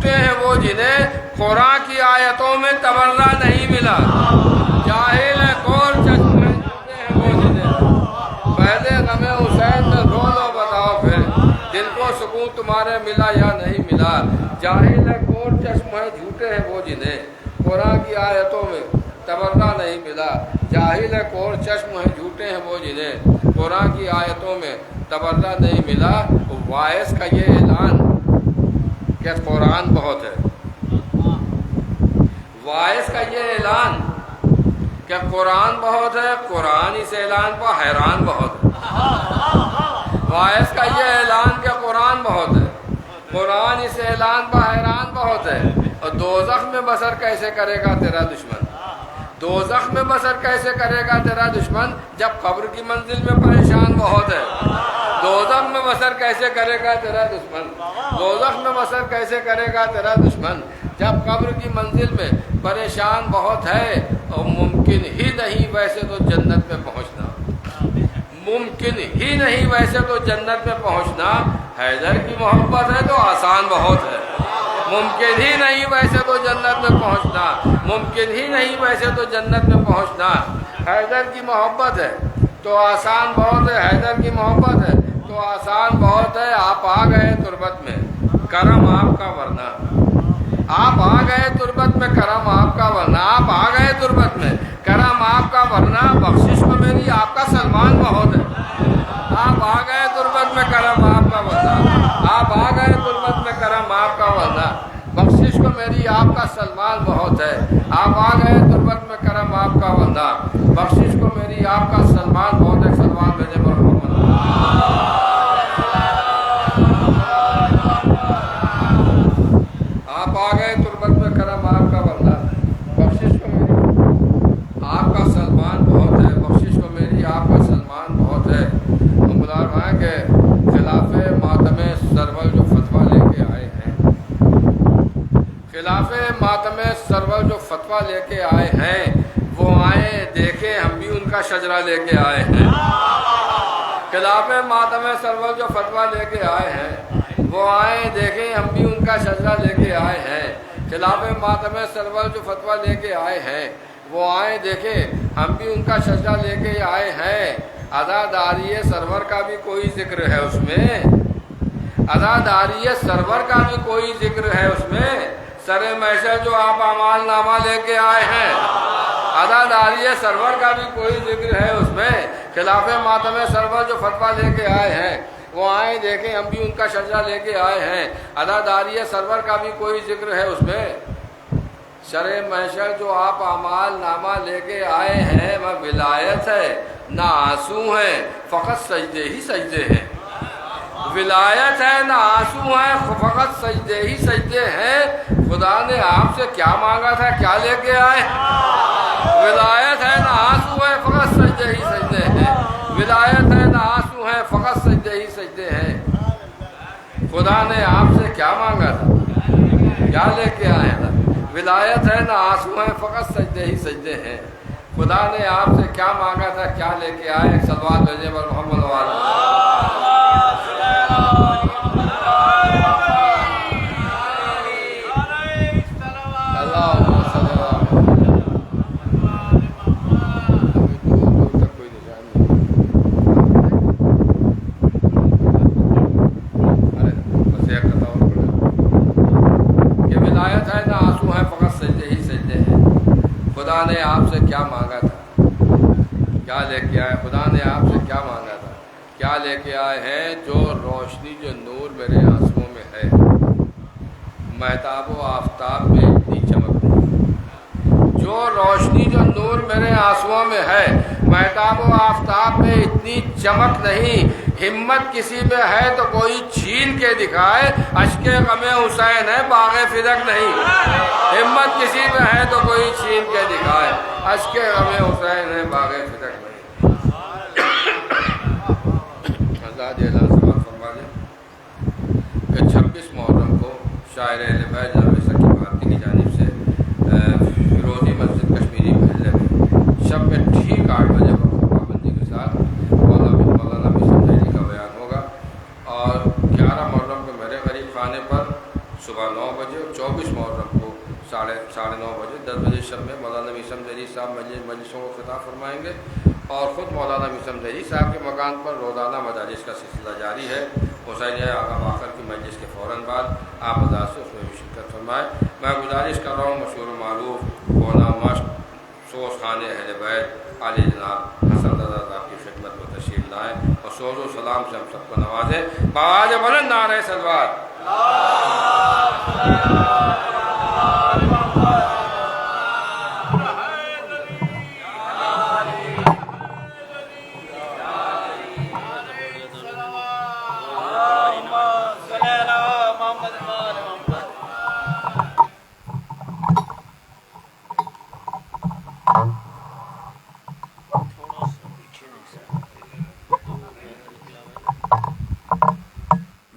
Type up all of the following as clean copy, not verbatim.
جھوٹے ہیں وہ جنہیں قرآن کی آیتوں میں تبرہ نہیں ملا، جاہل ہے کور چشم ہے جھوٹے ہیں وہ جنہیں، پہلے غم حسین میں رو لو بتاؤ پھر دل کو سکون تمہارے ملا یا نہیں ملا، جاہل ہے کور چشم ہے جھوٹے ہیں وہ جنہیں قرآن کی آیتوں میں تبرہ نہیں ملا، جاہل ہے کور چشم ہے جھوٹے ہیں وہ جنہیں قرآن کی آیتوں میں تبرہ نہیں ملا۔ وائس کا یہ اعلان کہ قرآن بہت ہے، وائس کا یہ اعلان کہ قرآن بہت ہے، قرآن اس اعلان پر حیران بہت ہے۔ وائس کا یہ اعلان کہ قرآن بہت ہے، قرآن اس اعلان پر حیران بہت ہے۔ اور دوزخ میں بسر کیسے کرے گا تیرا دشمن، دوزخ میں بسر کیسے کرے گا تیرا دشمن جب قبر کی منزل میں پریشان بہت ہے۔ دوزخ میں بسر کیسے کرے گا تیرا دشمن، دوزخ میں بسر کیسے کرے گا تیرا دشمن جب قبر کی منزل میں پریشان بہت ہے۔ اور ممکن ہی نہیں ویسے تو جنت میں پہنچنا، ممکن ہی نہیں ویسے تو جنت میں پہنچنا، حیدر کی محبت ہے تو آسان بہت ہے۔ ممکن ہی نہیں ویسے تو جنت میں پہنچنا، ممکن ہی نہیں ویسے تو جنت میں پہنچنا، حیدر کی محبت ہے تو آسان بہت ہے، حیدر کی محبت ہے تو آسان بہت ہے۔ آپ آ گئے تربت میں کرم آپ کا ورنہ، آپ آ گئے تربت میں کرم آپ کا ورنہ، آپ آ گئے تربت میں کرم آپ کا ورنہ، بخشش میں میری آپ کا سلمان بہت ہے۔ آپ آ گئے تربت میں کرم آپ کا ورنہ، آپ آ گئے تربت میں کرم آپ کا ورنہ، بخشش کو میری آپ کا سلمان بہت ہے۔ آپ آ گئے تربت میں کرم آپ کا ورنہ، بخشش کو میری آپ کا سلمان بہت ہے۔ سلمان بھیجے مرحوم آپ آ گئے تربت میں کرم آپ کا ورنہ، بخشش کو میری آپ کا سلمان بہت ہے، بخشش کو میری آپ کا سلمان بہت ہے۔ ہم بلا رہے ہیں کہ خلاف ماتم سرور جو فتویٰ لے کے آئے ہیں، خلاف ماتم سرور جو فتویٰ لے کے آئے ہیں وہ آئیں دیکھیں ہم بھی ان کا شجرہ لے کے آئے ہیں۔ خلاف ماتم سرور جو فتویٰ لے کے آئے ہیں وہ آئیں دیکھیں ہم بھی ان کا شجرہ لے کے آئے ہیں۔ خلاف ماتم سرور جو فتویٰ لے کے آئے ہیں وہ آئیں دیکھیں ہم بھی ان کا شجرہ لے کے آئے ہیں۔ عزاداری سرور کا بھی کوئی ذکر ہے اس میں، عزاداری سرور کا بھی کوئی ذکر ہے اس میں، سر محشر جو آپ اعمال نامہ لے کے آئے ہیں، عزاداری سرور کا بھی کوئی ذکر ہے اس میں۔ خلاف ماتم سرور جو فتویٰ لے کے آئے ہیں وہ آئیں دیکھیں ہم بھی ان کا شجرہ لے کے آئے ہیں، عزاداری سرور کا بھی کوئی ذکر ہے اس میں۔ سر محشر جو آپ اعمال نامہ لے کے آئے ہیں وہ ولایت ہے نہ آنسو ہیں، فقط سجدے ہی سجدے ہیں۔ ولایت ہے نہ آنسو ہیں، فقط سجدے ہی سجدے ہیں۔ خدا نے آپ سے کیا مانگا تھا کیا لے کے آئے؟ ولایت ہے نہ آنسو ہیں، فقط سجدے ہی سجدے ہیں۔ ولایت ہے نہ آنسو ہیں، فقط سجدے ہی سجدے ہیں۔ خدا نے آپ سے کیا مانگا تھا کیا لے کے آئے تھا؟ ولایت ہے نہ آنسو ہیں، فقط سجدے ہی سجدے ہیں۔ خدا نے آپ سے کیا مانگا تھا کیا لے کے آئے؟ صلوات بھیجے پر محمد والا خدا نے آپ سے کیا مانگا تھا کیا لے کے آئے؟ خدا نے آپ سے کیا مانگا تھا کیا لے کے آئے ہیں؟ جو روشنی جو نور میرے آنسوؤں میں ہے، مہتاب و آفتاب میں اتنی چمک نہیں۔ جو روشنی جو نور میرے آنسوؤں میں ہے، مہتاب و آفتاب میں اتنی چمک نہیں۔ ہمت کسی میں ہے تو کوئی چھین کے دکھائے، اشک غم حسین ہے باغ فدق نہیں۔ ہمت کسی میں ہے تو کوئی چھین کے دکھائے، اشک غم حسین ہے باغ فدق نہیں۔ اللہ اعلان سماعت فرما دیں کہ 26 محرم کو شاعر اہل بیت جناب سکی بھارتی کی جانب سے فیروزی مسجد کشمیری محلے میں شب میں ٹھیک 8 بجے وقت پابندی کے ساتھ مولانا کا بیان ہوگا، اور 11 محرم کو میرے غریب خانے پر صبح 9 بجے اور 24 محرم کو ساڑھے 9:30 بجے 10 بجے شب میں مولانا میثم ظہری صاحب مجلسوں کو خطاب فرمائیں گے، اور خود مولانا میثم ظہری صاحب کے مکان پر روزانہ مجالس کا سلسلہ جاری ہے۔ حسین آغا باقر کی مجلس کے فوراً بعد آپ حضرات سے اس میں بھی شرکت فرمائیں۔ میں گزارش کر رہا ہوں مشہور و معروف ہونا مشق سوز خانے اہل بیت عالی جناب حسن رضا صاحب کی خدمت میں تشریف لائیں اور سوز و سلام سے ہم سب کو نوازیں۔ بآواز بلند نعرہ صلوات۔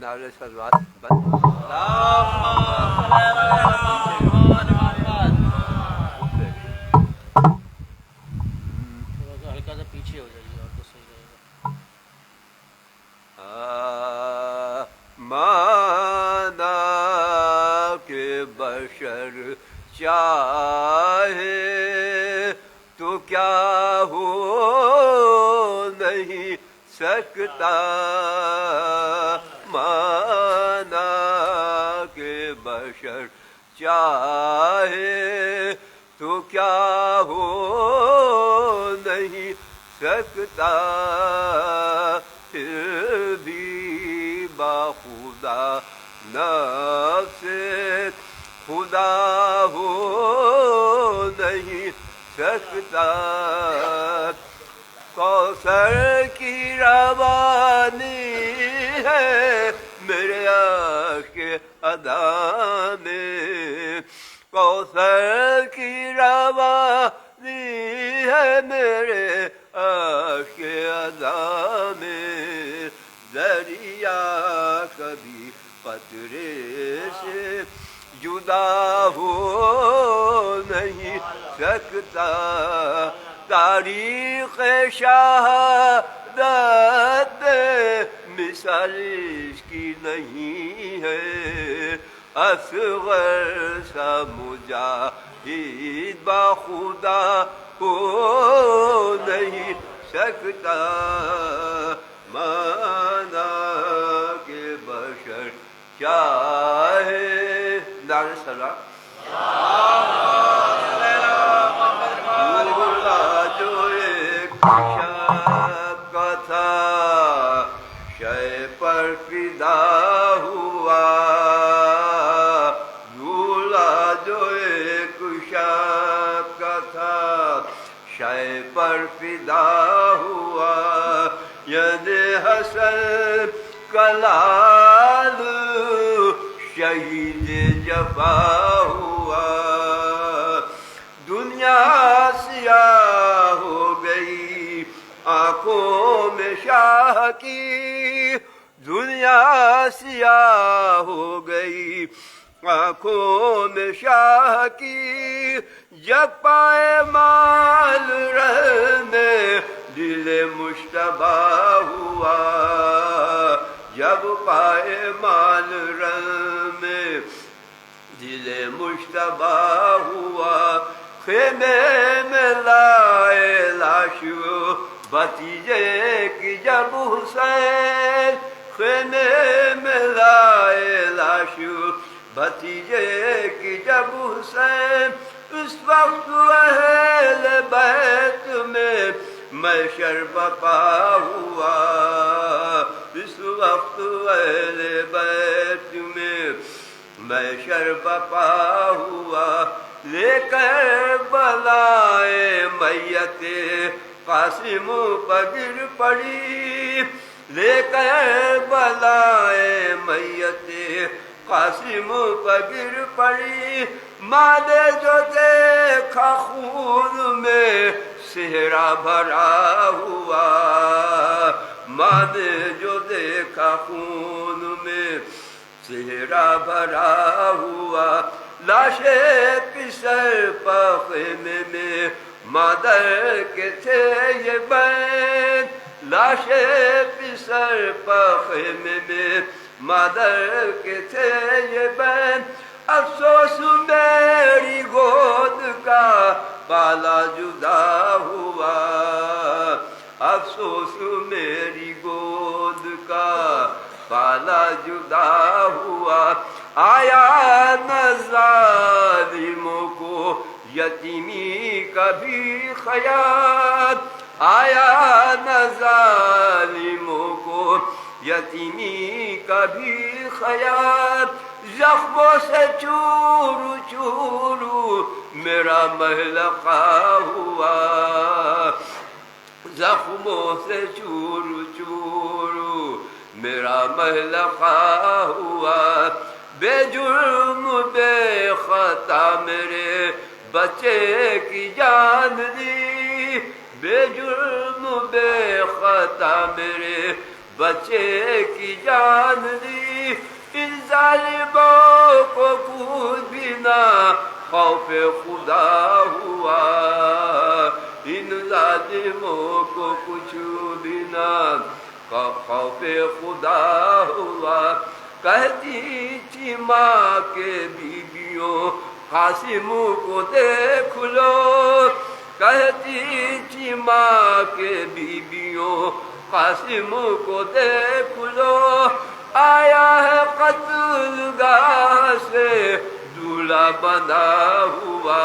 نعرہ صلوات بند۔ ہلکا سا پیچھے ہو جائیے اور تو صحیح رہے گا۔ مانا کہ بشر چاہے تو کیا ہو نہیں سکتا، مانا کہ بشر چاہے تو کیا ہو نہیں سکتا، پھر بھی باخدا نفس خدا ہو نہیں سکتا، کوثر کی روانی ہے میرے عاشق ادا میں، کوثر کی روانی ہے میرے عاشق ادا میں، دریا کبھی قطرے سے جدا ہو نہیں سکتا، تاریخ شہادت مثال اس کی نہیں ہے، اصغر سا مجاہد باخدا ہو نہیں سکتا، مانا کہ بشر چاہے نعرہ صلوات۔ جو ایک شب کا تھا شے پر فدا ہوا، بھولا جو ایک شب کا تھا شے پر فدا ہوا، یعنی حسن کلال شہید جفا ہوا، دنیا سیاہ ہو گئی آنکھوں میں شاہ کی، دنیا سیاہ ہو گئی آنکھوں میں شاہ کی، جب پائے مال رہ میں دل مشتبہ ہوا، جب پائے مال رہ میں دل مشتبہ ہوا، خیمے میں لائے لاش بھتیجے کی جب حسین، خیمے میں لائے لاش بھتیجے کی جب حسین، اس وقت اہل بیت میں محشر برپا ہوا، اس وقت اہل بیت میں محشر برپا ہوا، لے کر بلائے میت قاسم پر گر پڑی، لے کر بلائے میت قاسم پر گر پڑی، ماں نے جو دیکھا خون میں صحرا بھرا ہوا، ماں نے جو دیکھا خون میں صحرا بھرا ہوا، لاشیں پسر خیمے میں مادر کے تھے یہ بین، لاشیں پسر خیمے میں مادر کے تھے یہ بین، بالا جدا ہوا افسوس میری گود کا بالا جدا ہوا آیا نہ ظالموں کو یتیمی کا بھی خیال آیا نہ ظالموں کو یتیمی کا بھی خیال زخموں سے چورو چورو میرا محلقہ ہوا زخموں سے چورو چورو میرا محلقہ ہوا بے جرم بے خطا میرے بچے کی جان دی بے جرم بے خطا میرے بچے کی جان دی ان ظالموں کو کچھ بھی نہ خوف خدا ہوا ان ظالموں کو کچھ بھی نہ خوف خدا ہوا کہتی تھی ماں کے بیویوں قاسم کو دیکھ لو کہتی تھی ماں کے بیویوں قاسم کو دیکھ لو آیا ہے قتل گاہ سے دولہا بندھا ہوا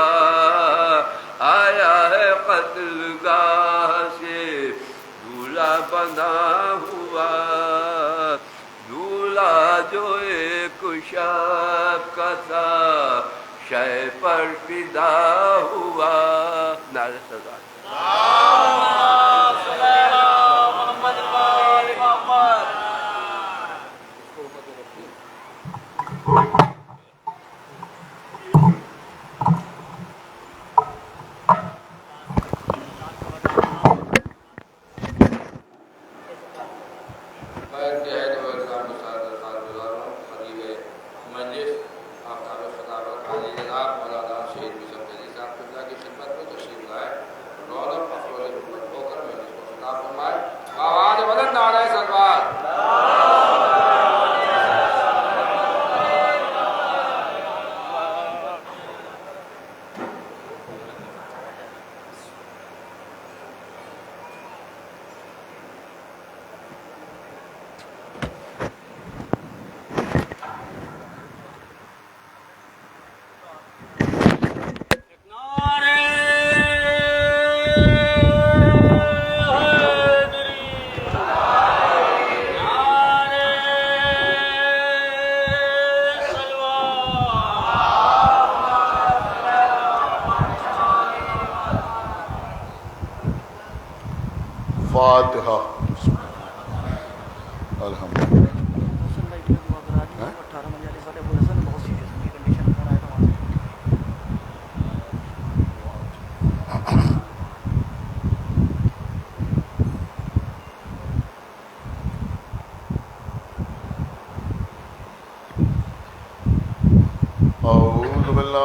آیا ہے قتل گاہ سے دولہا بندھا ہوا دولہا جو ایک شب کا تھا شے پر فدا ہوا نعرہ سزا فاتحہ الحمد اعوذ باللہ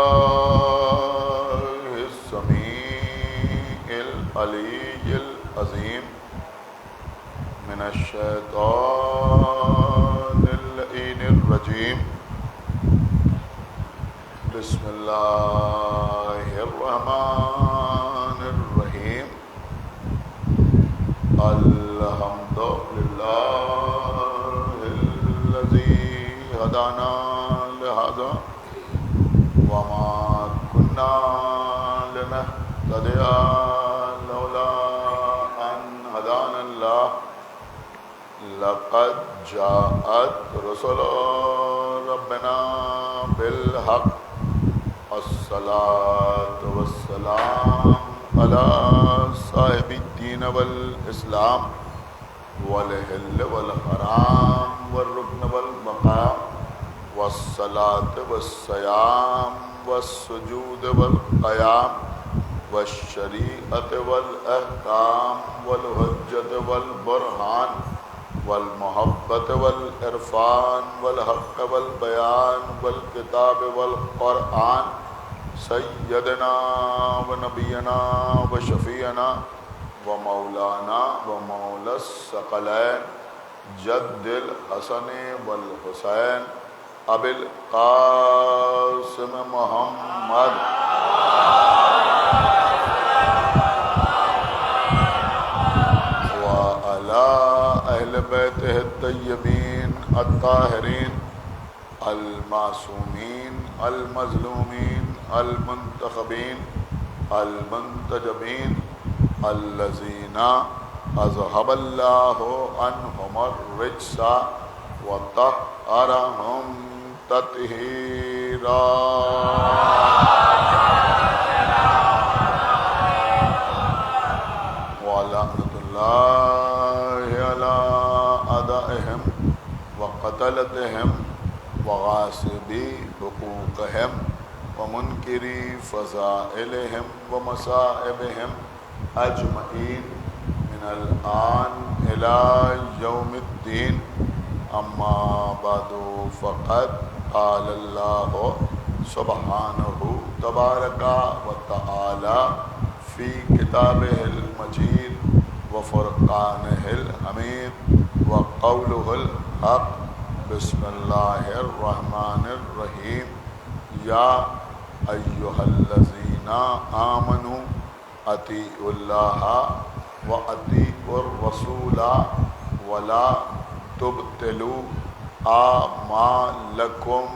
السمیع العلی العظیم من الشیطان اللعین الرجیم بسم اللہ الرحمن الرحیم الحمد للہ الذی ہدانا لہذا وما كنا لنهتدي لولا أن هدانا الله لقد جاءت رسل ربنا بالحق الصلاة والسلام على صاحب الدين والإسلام والحل والحرام والركن والمقام والصلاة والصيام والسجود والقيام والشريعة والأحكام والحجة والبرهان والمحبة والعرفان والحق والبيان والكتاب والقرآن سيدنا ونبينا وشفيعنا ومولانا ومولى الثقلين جد الحسن والحسين ابی القاسم محمد القاهرين المعصومين المظلومين المنتخبين المنتجبين الذين أذهب الله عنهم الرجس وطهرهم تطهيرا. ولعنة الله على أعدائهم وقتلتهم وغاصبي حقوقهم ومنكري فضائلهم ومصائبهم أجمعين من الآن إلى يوم الدين. أما بعد فقد قال الله سبحانه تبارك وتعالى في كتابه المجيد وفرقانه الحميد وقوله الحق. بسم الله الرحمن الرحيم. يا أيها الذين آمنوا أطيعوا الله وأطيعوا الرسول ولا تبطلوا أعمالكم.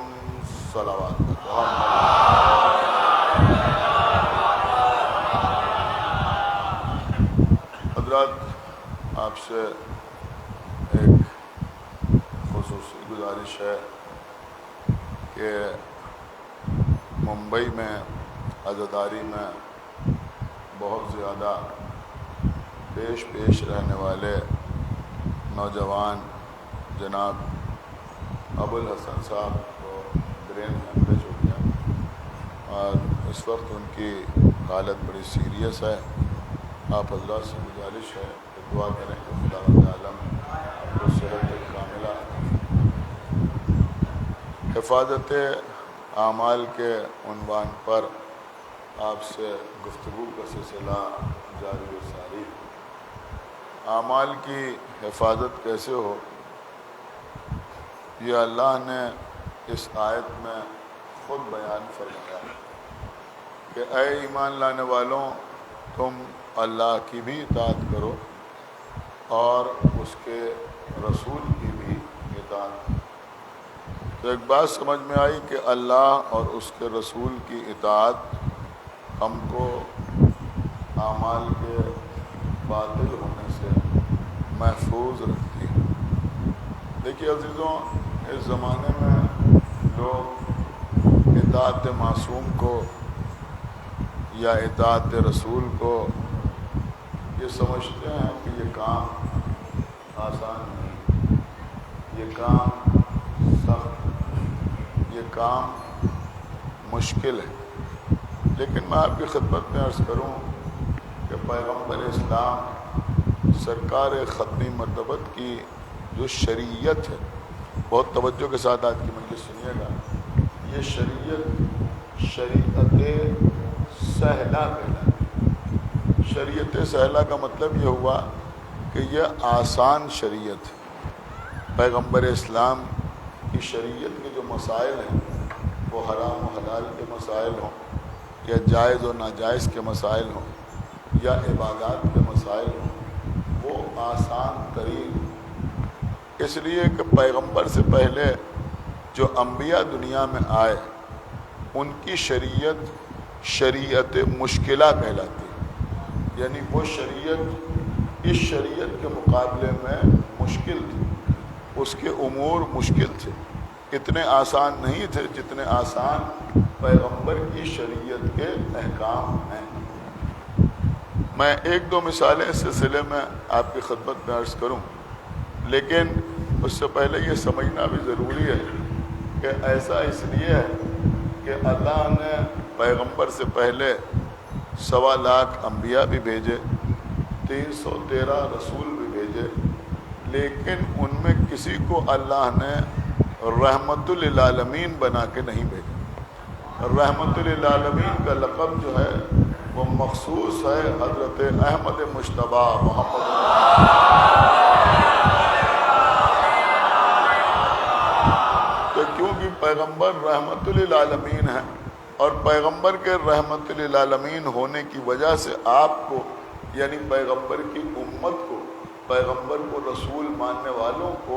صلوات. حضرات، آپ سے ایک خصوصی گزارش ہے کہ ممبئی میں عزاداری میں بہت زیادہ پیش رہنے والے نوجوان جناب ابوالحسن صاحب کو برین ہیمریج ہو گیا اور اس وقت ان کی حالت بڑی سیریس ہے. آپ حضرات سے گزارش ہے کہ دعا کریں کہ خدا تعالیٰ کو صحت کاملہ. حفاظت اعمال کے عنوان پر آپ سے گفتگو کا سلسلہ جاری و ساری. اعمال کی حفاظت کیسے ہو، یہ اللہ نے اس آیت میں خود بیان فرمایا کہ اے ایمان لانے والوں، تم اللہ کی بھی اطاعت کرو اور اس کے رسول کی بھی اطاعت. تو ایک بات سمجھ میں آئی کہ اللہ اور اس کے رسول کی اطاعت ہم کو اعمال کے باطل ہونے سے محفوظ رکھتی ہے. دیکھیے عزیزوں، اس زمانے میں لوگ اطاعت معصوم کو یا اطاعت رسول کو یہ سمجھتے ہیں کہ یہ کام آسان نہیں، یہ کام سخت، یہ کام مشکل ہے. لیکن میں آپ کی خدمت میں عرض کروں کہ پیغمبر اسلام سرکار ختمی مرتبت کی جو شریعت ہے، بہت توجہ کے ساتھ آج کی مجلس سنیے گا. یہ شریعت سہلہ کہلاتی. شریعت سہلہ کا مطلب یہ ہوا کہ یہ آسان شریعت ہے. پیغمبر اسلام کی شریعت کے جو مسائل ہیں، وہ حرام و حلال کے مسائل ہوں یا جائز و ناجائز کے مسائل ہوں یا عبادات کے مسائل ہوں، وہ آسان ترین. اس لیے کہ پیغمبر سے پہلے جو انبیاء دنیا میں آئے، ان کی شریعت مشکلہ کہلاتی ہے. یعنی وہ شریعت اس شریعت کے مقابلے میں مشکل تھی، اس کے امور مشکل تھے، اتنے آسان نہیں تھے جتنے آسان پیغمبر کی شریعت کے احکام ہیں. میں ایک دو مثالیں اس سلسلے میں آپ کی خدمت میں عرض کروں، لیکن اس سے پہلے یہ سمجھنا بھی ضروری ہے کہ ایسا اس لیے ہے کہ اللہ نے پیغمبر سے پہلے 1.25 لاکھ انبیاء بھی بھیجے، 313 رسول بھی بھیجے، لیکن ان میں کسی کو اللہ نے رحمت للعالمین بنا کے نہیں بھیجا. رحمت للعالمین کا لقب جو ہے وہ مخصوص ہے حضرت احمد مجتبی محمد. تو کیونکہ پیغمبر رحمت للعالمین ہے اور پیغمبر کے رحمت للعالمین ہونے کی وجہ سے آپ کو، یعنی پیغمبر کی امت کو، پیغمبر کو رسول ماننے والوں کو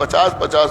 50-50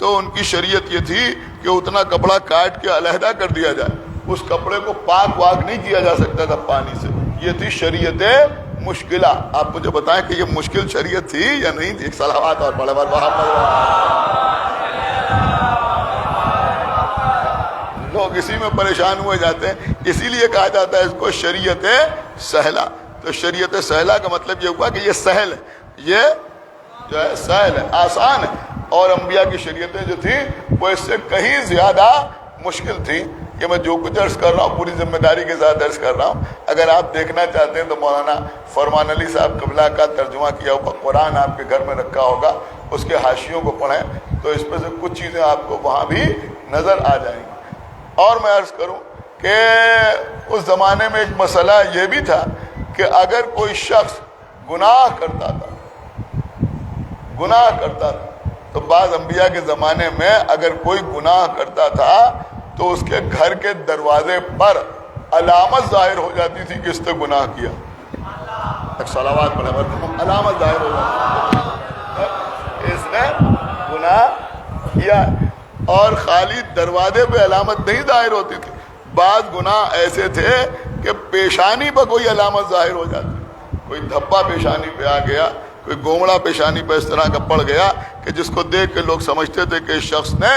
تو ان کی شریعت یہ تھی کہ اتنا کپڑا کاٹ کے علیحدہ کر دیا جائے، اس کپڑے کو پاک واک نہیں کیا جا سکتا تھا پانی سے، یہ تھی شریعت مشکلہ۔ آپ مجھے بتائیں کہ یہ مشکل شریعت تھی یا نہیں تھی؟ ایک صلوات اور بڑے لوگ اسی میں پریشان ہوئے جاتے ہیں، اسی لیے کہا جاتا ہے اس کو شریعت سہلہ۔ تو شریعت سہلہ کا مطلب یہ ہوا کہ یہ سہل ہے، یہ جو ہے سہل ہے، آسان ہے، اور انبیاء کی شریعتیں جو تھیں وہ اس سے کہیں زیادہ مشکل تھیں۔ کہ میں جو کچھ عرض کر رہا ہوں پوری ذمہ داری کے ساتھ عرض کر رہا ہوں، اگر آپ دیکھنا چاہتے ہیں تو مولانا فرمان علی صاحب قبلہ کا ترجمہ کیا ہوا قرآن آپ کے گھر میں رکھا ہوگا، اس کے حاشیوں کو پڑھیں تو اس میں سے کچھ چیزیں آپ کو وہاں بھی نظر آ جائیں گی۔ اور میں عرض کروں کہ اس زمانے میں ایک مسئلہ یہ بھی تھا کہ اگر کوئی شخص گناہ کرتا تھا تو بعض انبیاء کے زمانے میں اگر کوئی گناہ کرتا تھا تو اس کے گھر کے دروازے پر علامت ظاہر ہو جاتی تھی کہ اس نے گناہ کیا۔ صلوات پڑھیں، علامت ظاہر ہو جاتی، اس نے گناہ کیا۔ اور خالی دروازے پہ علامت نہیں ظاہر ہوتی تھی، بعض گناہ ایسے تھے کہ پیشانی پہ کوئی علامت ظاہر ہو جاتی، کوئی دھبا پیشانی پہ آ گیا، کوئی گومڑا پیشانی پہ اس طرح کا پڑ گیا کہ جس کو دیکھ کے لوگ سمجھتے تھے کہ اس شخص نے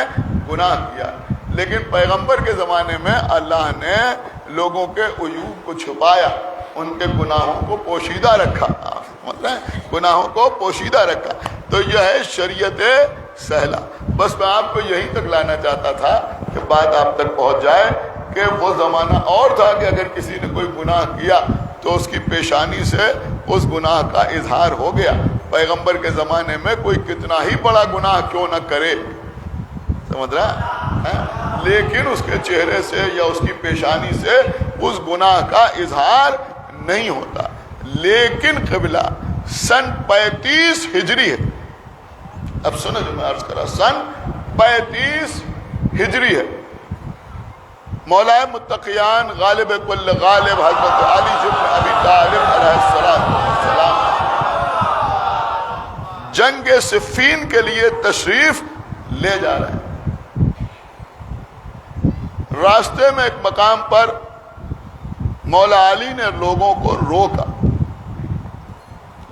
گناہ کیا۔ لیکن پیغمبر کے زمانے میں اللہ نے لوگوں کے عیوب کو چھپایا، ان کے گناہوں کو پوشیدہ رکھا، مطلب گناہوں کو پوشیدہ رکھا۔ تو یہ ہے شریعت سہلہ۔ بس میں آپ کو یہی تک لانا چاہتا تھا کہ بات آپ تک پہنچ جائے کہ وہ زمانہ اور تھا کہ اگر کسی نے کوئی گناہ کیا تو اس کی پیشانی سے اس گناہ کا اظہار ہو گیا۔ پیغمبر کے زمانے میں کوئی کتنا ہی بڑا گناہ کیوں نہ کرے، سمجھ رہا ہے، لیکن اس کے چہرے سے یا اس کی پیشانی سے اس گناہ کا اظہار نہیں ہوتا۔ لیکن قبلہ سن 35 ہجری ہے، اب سنو جو میں عرض کرا، سن 35 ہجری ہے۔ مولا متقیان غالب کل غالب حضرت علی بن ابی طالب علیہ السلام جنگ صفین کے لیے تشریف لے جا رہے ہیں۔ راستے میں ایک مقام پر مولا علی نے لوگوں کو روکا،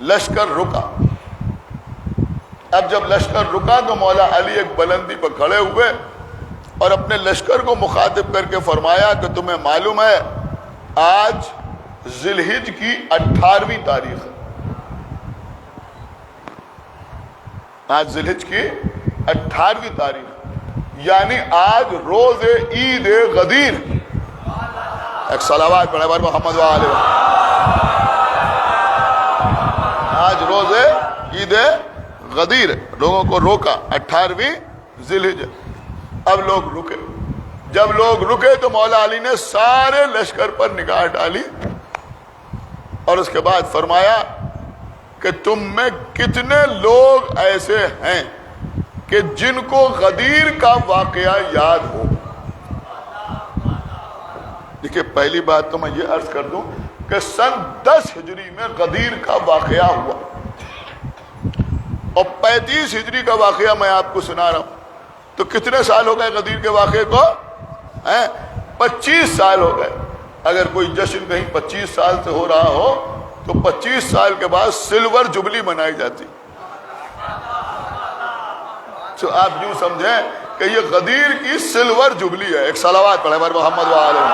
لشکر رکا۔ اب جب لشکر رکا تو مولا علی ایک بلندی پر کھڑے ہوئے اور اپنے لشکر کو مخاطب کر کے فرمایا کہ تمہیں معلوم ہے آج ذی الحجہ کی 18ویں تاریخ ہے، آج ذی الحجہ کی 18ویں تاریخ، یعنی آج روز عید غدیر۔ ایک صلوات پڑھے بار محمد وآلہ۔ آج روز عید غدیر، لوگوں کو روکا 18ویں ذی الحجہ۔ اب لوگ رکے، جب لوگ رکے تو مولا علی نے سارے لشکر پر نگاہ ڈالی اور اس کے بعد فرمایا کہ تم میں کتنے لوگ ایسے ہیں کہ جن کو غدیر کا واقعہ یاد ہو۔ دیکھیے پہلی بات تو میں یہ عرض کر دوں کہ سن 10 ہجری میں غدیر کا واقعہ ہوا اور 35 ہجری کا واقعہ میں آپ کو سنا رہا ہوں۔ تو کتنے سال ہو گئے غدیر کے واقعے کو؟ 25 سال ہو گئے۔ اگر کوئی جشن کہیں 25 سال سے ہو رہا ہو تو 25 سال کے بعد سلور جبلی منائی جاتی۔ تو آپ یوں سمجھیں کہ یہ غدیر کی سلور جبلی ہے۔ ایک صلوات پڑھے بار محمد وآلہ۔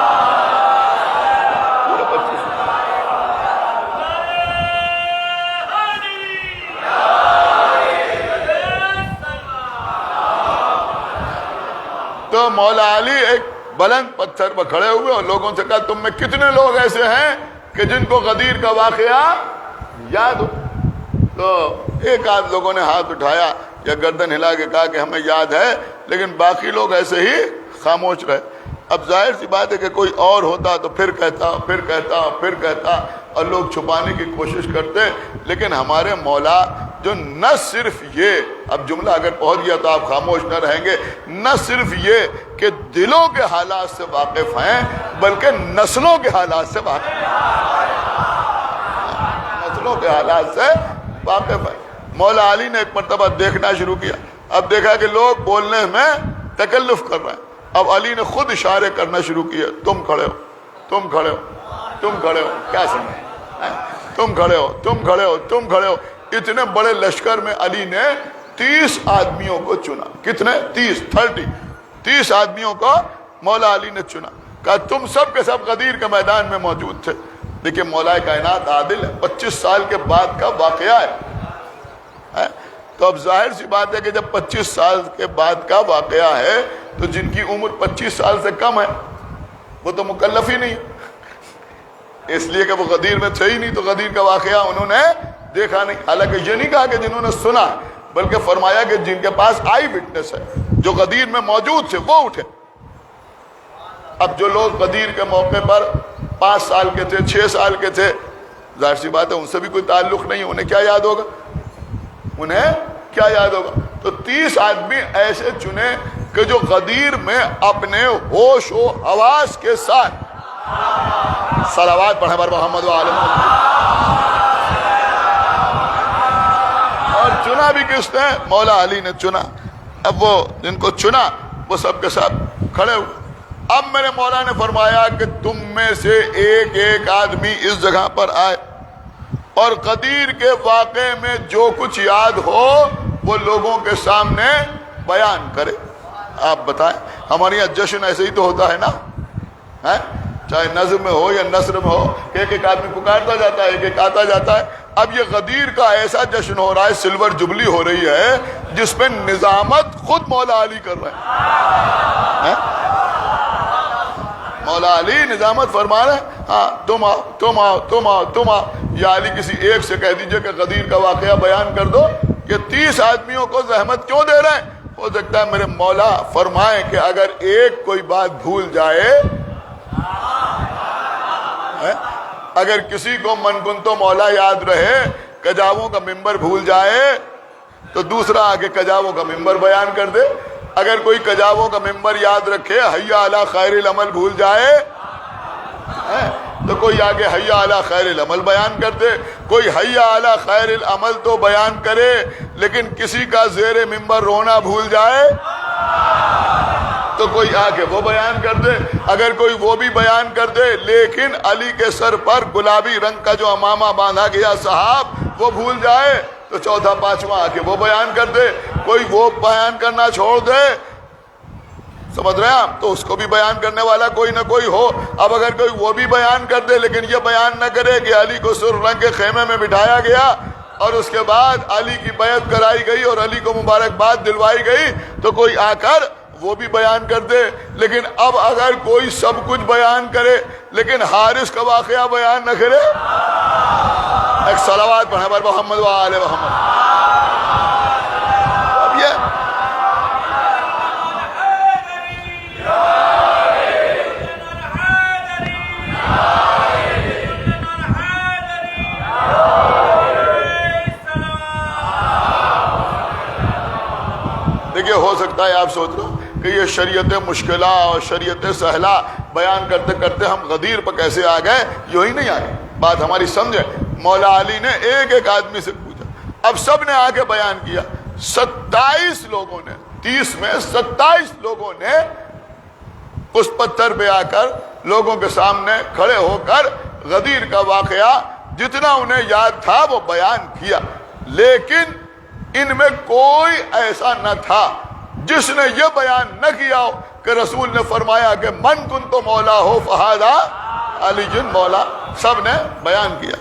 تو مولا علی ایک بلند پتھر پر کھڑے ہوئے اور لوگوں سے کہا تم میں کتنے لوگ ایسے ہیں کہ جن کو غدیر کا واقعہ یاد ہو؟ تو ایک آدھ لوگوں نے ہاتھ اٹھایا یا گردن ہلا کے کہا کہ ہمیں یاد ہے، لیکن باقی لوگ ایسے ہی خاموش رہے۔ اب ظاہر سی بات ہے کہ کوئی اور ہوتا تو پھر کہتا اور لوگ چھپانے کی کوشش کرتے، لیکن ہمارے مولا جو نہ صرف یہ، اب جملہ اگر پہنچ گیا تو آپ خاموش نہ رہیں گے، نہ صرف یہ کہ دلوں کے حالات سے واقف ہیں بلکہ نسلوں کے حالات سے واقف ہیں، نسلوں کے حالات سے واقف ہیں۔ مولا علی نے ایک مرتبہ دیکھنا شروع کیا اب دیکھا کہ لوگ بولنے میں تکلف کر رہے ہیں. اب علی نے خود اشارے کرنا شروع کیے. تم کھڑے ہو, تم کھڑے ہو, تم کھڑے ہو. کیا سمجھے؟ تم کھڑے ہو, تم کھڑے ہو, تم کھڑے ہو. اتنے بڑے لشکر میں علی نے 30 آدمیوں کو چنا. کتنے؟ 30 آدمیوں کو مولا علی نے چنا. کہا تم سب کے سب غدیر کے میدان میں موجود تھے. دیکھیں مولا کائنات عادل ہے. 25 سال کے بعد کا واقعہ ہے. تو اب ظاہر سی بات ہے کہ جب 25 سال کے بعد کا واقعہ ہے تو جن کی عمر 25 سال سے کم ہے وہ تو مکلف ہی نہیں, اس لیے کہ وہ غدیر میں تھے ہی نہیں, تو غدیر کا واقعہ انہوں نے دیکھا نہیں. حالانکہ یہ نہیں کہا کہ جنہوں نے سنا, بلکہ فرمایا کہ جن کے پاس آئی وٹنس ہے, جو غدیر میں موجود تھے وہ اٹھے. اب جو لوگ غدیر کے موقع پر 5 سال کے تھے, 6 سال کے تھے, ظاہر سی بات ہے ان سے بھی کوئی تعلق نہیں, انہیں کیا یاد ہوگا, انہیں کیا یاد ہوگا. تو 30 آدمی ایسے چنے کہ جو غدیر میں اپنے ہوش و حواس کے ساتھ صلوات پڑھیں بر محمد و آل محمد. اور چنا بھی کس نے؟ مولا علی نے چنا. اب وہ جن کو چنا وہ سب کے سب کھڑے ہوئے. اب میرے مولا نے فرمایا کہ تم میں سے ایک ایک آدمی اس جگہ پر آئے اور غدیر کے واقعے میں جو کچھ یاد ہو وہ لوگوں کے سامنے بیان کرے. آپ بتائیں, ہمارے یہاں جشن ایسے ہی تو ہوتا ہے نا, چاہے نظم میں ہو یا نثر میں ہو, کہ ایک ایک آدمی پکارتا جاتا ہے, ایک ایک آتا جاتا ہے. اب یہ غدیر کا ایسا جشن ہو رہا ہے, سلور جبلی ہو رہی ہے جس پہ نظامت خود مولا علی کر رہے ہیں. مولا علی نظامت فرما رہے ہیں, ہاں تم آؤ, تم آؤ, تم آؤ, تم آؤ. یا علی کسی ایک سے کہہ دیجئے کہ غدیر کا واقعہ بیان کر دو. یہ 30 آدمیوں کو زحمت کیوں دے رہے ہیں؟ ہو سکتا ہے میرے مولا فرمائیں کہ اگر ایک کوئی بات بھول جائے, اگر کسی کو من کن تو مولا یاد رہے, کجاووں کا ممبر بھول جائے تو دوسرا آگے کجاووں کا ممبر بیان کر دے. اگر کوئی کجاووں کا ممبر یاد رکھے, حیا علی خیر العمل بھول جائے تو کوئی آگے حیا علی خیر العمل بیان کر دے. کوئی حیا علی خیر العمل تو بیان کرے لیکن کسی کا زیر ممبر رونا بھول جائے تو کوئی آگے وہ بیان کر دے. اگر کوئی وہ بھی بیان کر دے لیکن علی کے سر پر گلابی رنگ کا جو امامہ باندھا گیا صاحب وہ بھول جائے تو چوتھا پانچواں آگے وہ بیان کر دے. کوئی وہ بیان کرنا چھوڑ دے, سمجھ رہے ہیں آپ, تو اس کو بھی بیان کرنے والا کوئی نہ کوئی ہو. اب اگر کوئی وہ بھی بیان کر دے لیکن یہ بیان نہ کرے کہ علی کو سرخ رنگ کے خیمے میں بٹھایا گیا اور اس کے بعد علی کی بیعت کرائی گئی اور علی کو مبارکباد دلوائی گئی, تو کوئی آ کر وہ بھی بیان کر دے. لیکن اب اگر کوئی سب کچھ بیان کرے لیکن حارث کا واقعہ بیان نہ کرے, ایک صلوات پڑھیں بر محمد و آل محمد. اب یہ دیکھیے, ہو سکتا ہے آپ سوچ رہے کہ یہ شریعت مشکلہ اور شریعت سہلہ بیان کرتے کرتے ہم غدیر پر کیسے آ گئے. یوں ہی نہیں آئے, بات ہماری سمجھے. مولا علی نے ایک ایک آدمی سے پوچھا, اب سب نے آ کے بیان کیا. 27 لوگوں نے, 30 میں 27 لوگوں نے اس پتھر پہ آ کر لوگوں کے سامنے کھڑے ہو کر غدیر کا واقعہ جتنا انہیں یاد تھا وہ بیان کیا. لیکن ان میں کوئی ایسا نہ تھا جس نے یہ بیان نہ کیا ہو کہ رسول نے فرمایا کہ من کن تو مولا ہو فہذا علی جن مولا. سب نے بیان کیا,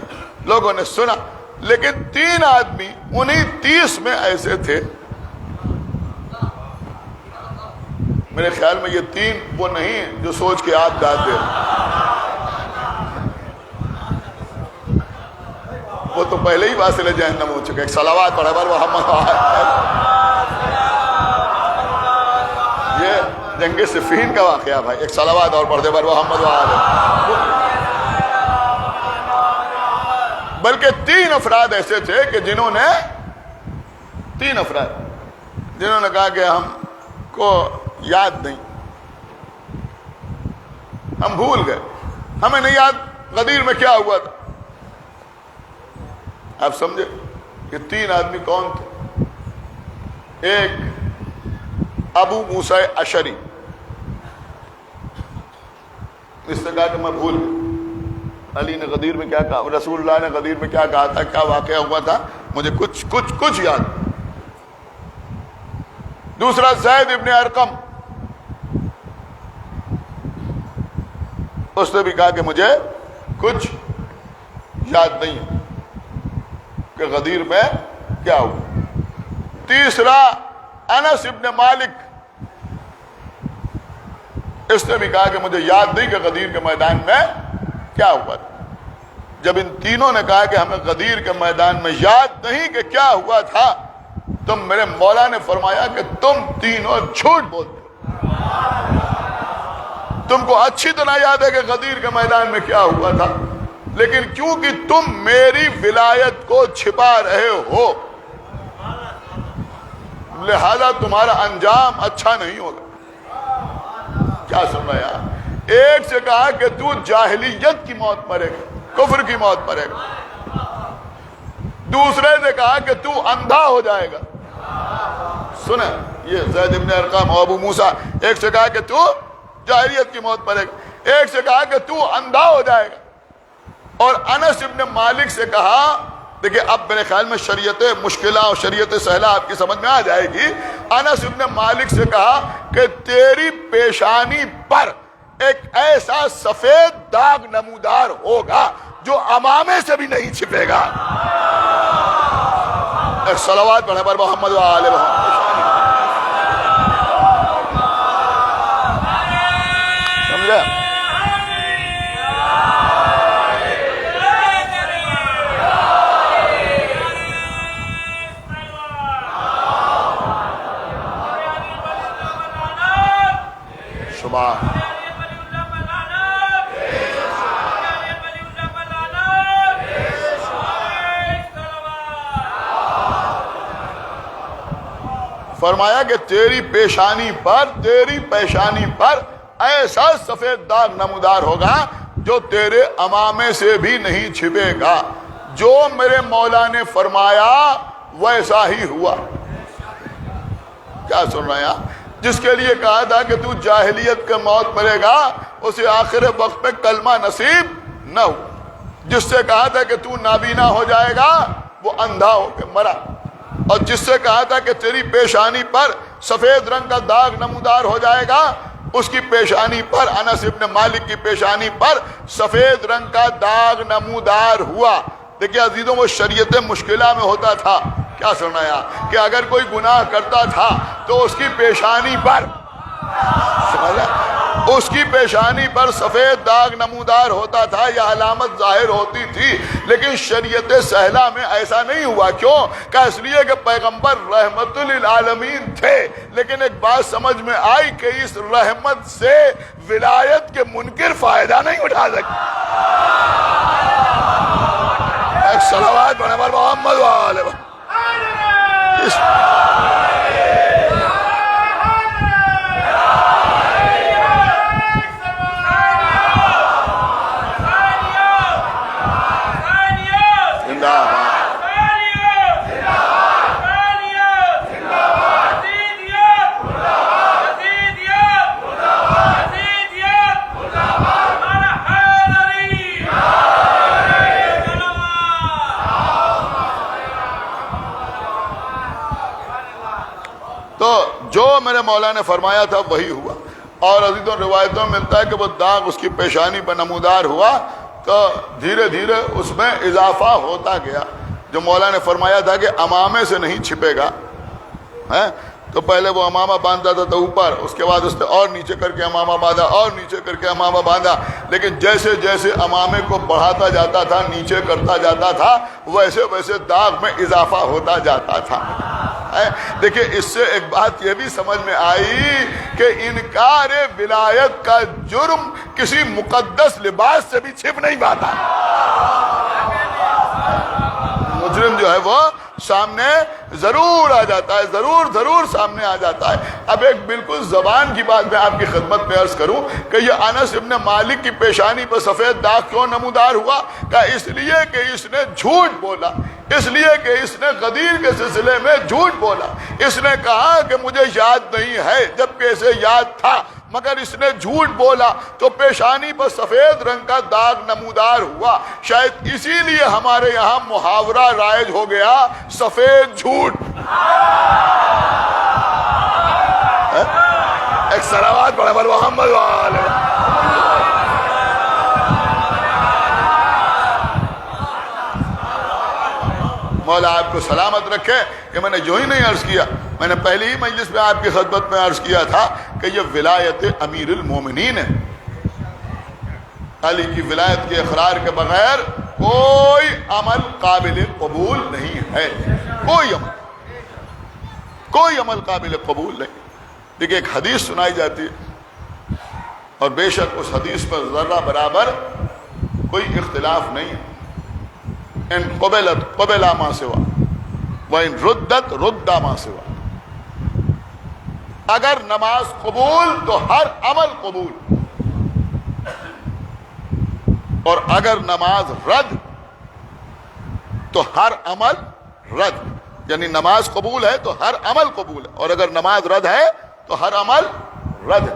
لوگوں نے سنا. لیکن 3 آدمی انہی 30 میں ایسے تھے, میرے خیال میں یہ 3 وہ نہیں جو سوچ کے آپ داد دے, وہ تو پہلے ہی واصل جہنم ہو چکے. ایک صلوات پڑھا بر محمد. یہ جنگ صفین کا واقعہ بھائی, ایک صلوات اور پڑھ دے بر محمد و آل. بلکہ 3 افراد ایسے تھے کہ جنہوں نے 3 افراد جنہوں نے کہا کہ ہم کو یاد نہیں, ہم بھول گئے, ہمیں نہیں یاد غدیر میں کیا ہوا تھا. آپ سمجھے یہ 3 آدمی کون تھے؟ ایک ابو موسیٰ اشعری، اس نے کہا کہ میں بھول گیا علی نے غدیر میں کیا کہا، رسول اللہ نے غدیر میں کیا کہا تھا، کیا واقعہ ہوا تھا، مجھے کچھ یاد۔ دوسرا زید ابن ارقم، اس نے بھی کہا کہ مجھے کچھ یاد نہیں کہ غدیر میں کیا ہوا۔ تیسرا انس ابن مالک، اس نے بھی کہا کہ مجھے یاد نہیں کہ غدیر کے میدان میں کیا ہوا تھا۔ جب ان تینوں نے کہا کہ ہمیں غدیر کے میدان میں یاد نہیں کہ کیا ہوا تھا، تو میرے مولا نے فرمایا کہ تم تینوں جھوٹ بولتے، تم کو اچھی طرح یاد ہے کہ غدیر کے میدان میں کیا ہوا تھا، لیکن کیونکہ تم میری ولایت کو چھپا رہے ہو لہذا تمہارا انجام اچھا نہیں ہوگا۔ کیا سن رہا ہے؟ ایک سے کہا کہ تو جاہلیت کی موت مرے گا، کفر کی موت مرے گا، دوسرے نے کہا کہ تو اندھا ہو جائے گا۔ سنیں یہ زید ابن ارقم اور ابو موسیٰ، ایک سے کہا کہ تو جاہلیت کی موت مرے گا، ایک سے کہا کہ تو اندھا ہو جائے گا، اور انس ابن مالک سے کہا، دیکھیں اب میرے خیال میں شریعت مشکلہ اور شریعت سہلہ آپ کی سمجھ میں آ جائے گی۔ انس ابن مالک سے کہا کہ تیری پیشانی پر ایک ایسا سفید داغ نمودار ہوگا جو امامے سے بھی نہیں چھپے گا۔ ایک صلوات پڑھیں پر محمد و آل محمد۔ سمجھے؟ فرمایا کہ تیری پیشانی پر ایسا سفید داغ نمودار ہوگا جو تیرے امامے سے بھی نہیں چھپے گا۔ جو میرے مولا نے فرمایا ویسا ہی ہوا۔ کیا سن رہے ہیں؟ جس کے لیے کہا تھا کہ تو جاہلیت کے موت مرے گا، اسے آخر وقت میں کلمہ نصیب نہ ہو۔ جس سے کہا تھا کہ تو نابینا ہو جائے گا، وہ اندھا ہو کے مرا۔ اور جس سے کہا تھا کہ تیری پیشانی پر سفید رنگ کا داغ نمودار ہو جائے گا، اس کی پیشانی پر، انس ابن مالک کی پیشانی پر سفید رنگ کا داغ نمودار ہوا۔ دیکھیں عزیزوں، وہ شریعت مشکلہ میں ہوتا تھا، کیا سننا ہے، کہ اگر کوئی گناہ کرتا تھا تو اس کی پیشانی پر سفید داغ نمودار ہوتا تھا یا علامت ظاہر ہوتی تھی، لیکن شریعت سہلہ میں ایسا نہیں ہوا۔ کیوں؟ کہ اس لیے کہ پیغمبر رحمت للعالمین تھے، لیکن ایک بات سمجھ میں آئی کہ اس رحمت سے ولایت کے منکر فائدہ نہیں اٹھا سکتے۔ ایک صلوات پڑھیں پر محمد و آل محمد۔ تو جو میرے مولا نے فرمایا تھا وہی ہوا۔ اور عزیزوں روایتوں میں ملتا ہے کہ وہ داغ اس کی پیشانی پر نمودار ہوا تو دھیرے دھیرے اس میں اضافہ ہوتا گیا۔ جو مولا نے فرمایا تھا کہ امامے سے نہیں چھپے گا، تو پہلے وہ امامہ باندھتا تھا تو اوپر، اس کے بعد اس نے اور نیچے کر کے امامہ باندھا، اور نیچے کر کے امامہ باندھا، لیکن جیسے جیسے امامے کو بڑھاتا جاتا تھا، نیچے کرتا جاتا تھا، ویسے ویسے داغ میں اضافہ ہوتا جاتا تھا۔ دیکھیں اس سے ایک بات یہ بھی سمجھ میں آئی کہ انکار ولایت کا جرم کسی مقدس لباس سے بھی چھپ نہیں پاتا۔ مجرم جو ہے وہ سامنے ضرور آ جاتا ہے، ضرور سامنے آ جاتا ہے۔ اب ایک بالکل زبان کی بات میں آپ کی خدمت میں عرض کروں کہ یہ انس ابن مالک کی پیشانی پر سفید داغ کیوں نمودار ہوا؟ کہ اس لیے کہ اس نے جھوٹ بولا، اس لیے کہ اس نے غدیر کے سلسلے میں جھوٹ بولا۔ اس نے کہا کہ مجھے یاد نہیں ہے، جبکہ اسے یاد تھا، مگر اس نے جھوٹ بولا تو پیشانی پر سفید رنگ کا داغ نمودار ہوا۔ شاید اسی لیے ہمارے یہاں محاورہ رائج ہو گیا، سفید جھوٹ۔ ایک صلوات پڑھے بر محمد والے۔ مولا آپ کو سلامت رکھے کہ میں نے جو ہی نہیں عرض کیا، میں نے پہلی ہی مجلس میں آپ کی خدمت میں عرض کیا تھا کہ یہ ولایت امیر المومنین ہے۔ علی کی ولایت کے اقرار کے بغیر کوئی عمل قابل قبول نہیں ہے، کوئی عمل قابل قبول نہیں۔ دیکھیں ایک حدیث سنائی جاتی ہے اور بے شک اس حدیث پر ذرہ برابر کوئی اختلاف نہیں ہے۔ ان قبلت قبلا ما سوا وان ردت رد ما سوا۔ اگر نماز قبول تو ہر عمل قبول، اور اگر نماز رد تو ہر عمل رد۔ یعنی نماز قبول ہے تو ہر عمل قبول ہے، اور اگر نماز رد ہے تو ہر عمل رد ہے۔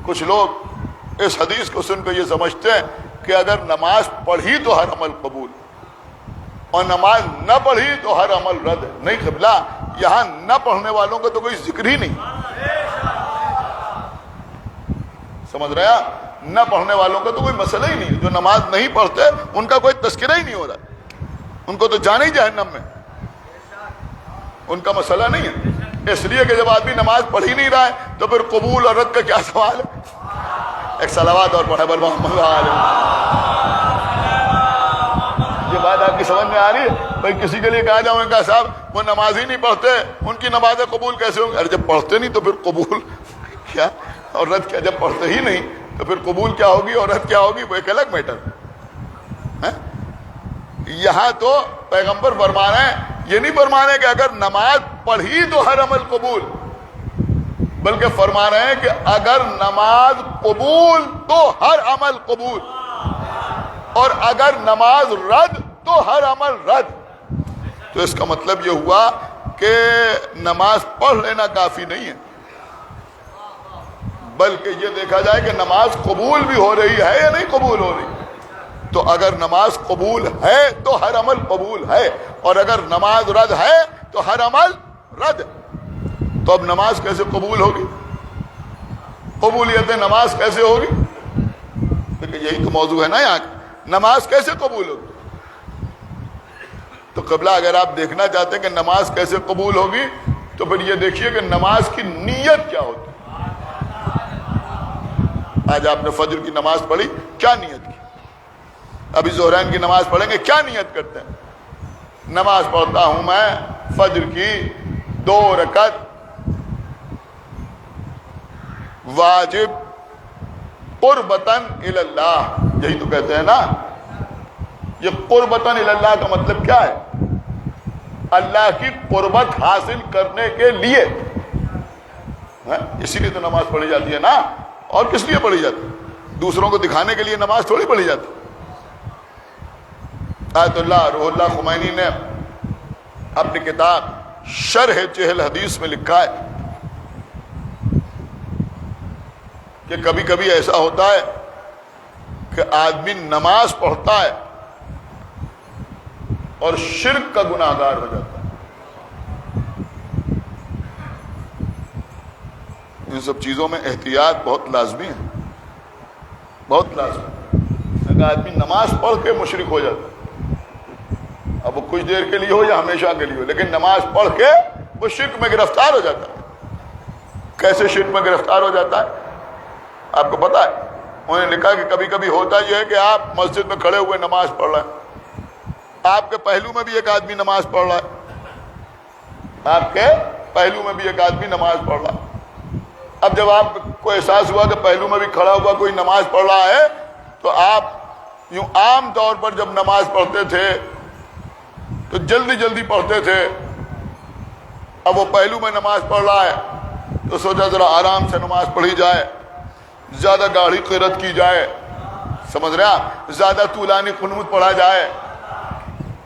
کچھ لوگ اس حدیث کو سن کر یہ سمجھتے ہیں کہ اگر نماز پڑھی تو ہر عمل قبول اور نماز نہ پڑھی تو ہر عمل رد ہے۔ نہیں قبلہ، یہاں نہ پڑھنے والوں کا تو کوئی ذکر ہی نہیں، سمجھ رہے ہیں؟ نہ پڑھنے والوں کا تو کوئی مسئلہ ہی نہیں۔ جو نماز نہیں پڑھتے ان کا کوئی تذکرہ ہی نہیں ہو رہا، ان کو تو جانا ہی جہنم میں، ان کا مسئلہ نہیں ہے۔ اس لیے کہ جب آدمی نماز پڑھ ہی نہیں رہا ہے تو پھر قبول اور رد کا کیا سوال ہے؟ ایک صلوات اور پڑھے بر محمد علیہ۔ یہ بات آپ کی سمجھ میں آ رہی ہے؟ بھائی کسی کے لیے کہا جاؤں گا صاحب وہ نماز ہی نہیں پڑھتے، ان کی نمازیں قبول کیسے ہوں گی؟ ارے جب پڑھتے نہیں تو پھر قبول کیا اور رد کیا؟ جب پڑھتے ہی نہیں تو پھر قبول کیا ہوگی اور رد کیا ہوگی؟ وہ ایک الگ میٹر ہے۔ یہاں تو پیغمبر فرما رہے ہیں، یہ نہیں فرما رہے کہ اگر نماز پڑھی تو ہر عمل قبول، بلکہ فرما رہے ہیں کہ اگر نماز قبول تو ہر عمل قبول، اور اگر نماز رد تو ہر عمل رد۔ تو اس کا مطلب یہ ہوا کہ نماز پڑھ لینا کافی نہیں ہے، بلکہ یہ دیکھا جائے کہ نماز قبول بھی ہو رہی ہے یا نہیں قبول ہو رہی۔ تو اگر نماز قبول ہے تو ہر عمل قبول ہے، اور اگر نماز رد ہے تو ہر عمل رد۔ تو اب نماز کیسے قبول ہوگی؟ قبولیت نماز کیسے ہوگی؟ کیونکہ یہی تو موضوع ہے نا یہاں کا، نماز کیسے قبول ہوگی؟ تو قبلہ اگر آپ دیکھنا چاہتے ہیں کہ نماز کیسے قبول ہوگی تو پھر یہ دیکھیے کہ نماز کی نیت کیا ہوتی ہے۔ آج آپ نے فجر کی نماز پڑھی، کیا نیت کی؟ ابھی ظہرین کی نماز پڑھیں گے، کیا نیت کرتے ہیں؟ نماز پڑھتا ہوں میں فجر کی 2 رکعت واجب قربتاً الی اللہ، یہی تو کہتے ہیں نا۔ یہ قربتاً الی اللہ کا مطلب کیا ہے؟ اللہ کی قربت حاصل کرنے کے لیے، اسی لیے تو نماز پڑھی جاتی ہے نا۔ اور کس لیے پڑھی جاتی ہے؟ دوسروں کو دکھانے کے لیے نماز تھوڑی پڑھی جاتی۔ آیت اللہ روح اللہ خمینی نے اپنی کتاب شرح چہل حدیث میں لکھا ہے کہ کبھی کبھی ایسا ہوتا ہے کہ آدمی نماز پڑھتا ہے اور شرک کا گناہگار ہو جاتا ہے۔ ان سب چیزوں میں احتیاط بہت لازمی ہے، بہت لازمی۔ اگر آدمی نماز پڑھ کے مشرک ہو جاتا ہے، اب وہ کچھ دیر کے لیے ہو یا ہمیشہ کے لیے ہو، لیکن نماز پڑھ کے وہ شرک میں گرفتار ہو جاتا ہے۔ کیسے شرک میں گرفتار ہو جاتا ہے آپ کو پتا ہے؟ انہوں نے لکھا کہ کبھی کبھی ہوتا یہ ہے کہ آپ مسجد میں کھڑے ہوئے نماز پڑھ رہے ہیں، آپ کے پہلو میں بھی ایک آدمی نماز پڑھ رہا ہے، آپ کے پہلو میں بھی ایک آدمی نماز پڑھ رہا ہے۔ اب جب آپ کو احساس ہوا کہ پہلو میں بھی کھڑا ہوا کوئی نماز پڑھ رہا ہے، تو آپ یوں عام طور پر جب نماز پڑھتے تھے تو جلدی جلدی پڑھتے تھے. اب وہ پہلو میں نماز پڑھ رہا ہے تو سوچا ذرا آرام سے نماز پڑھی جائے, زیادہ گاڑی قرت کی جائے, سمجھ رہے آپ, زیادہ طولانی قنوت پڑھا جائے.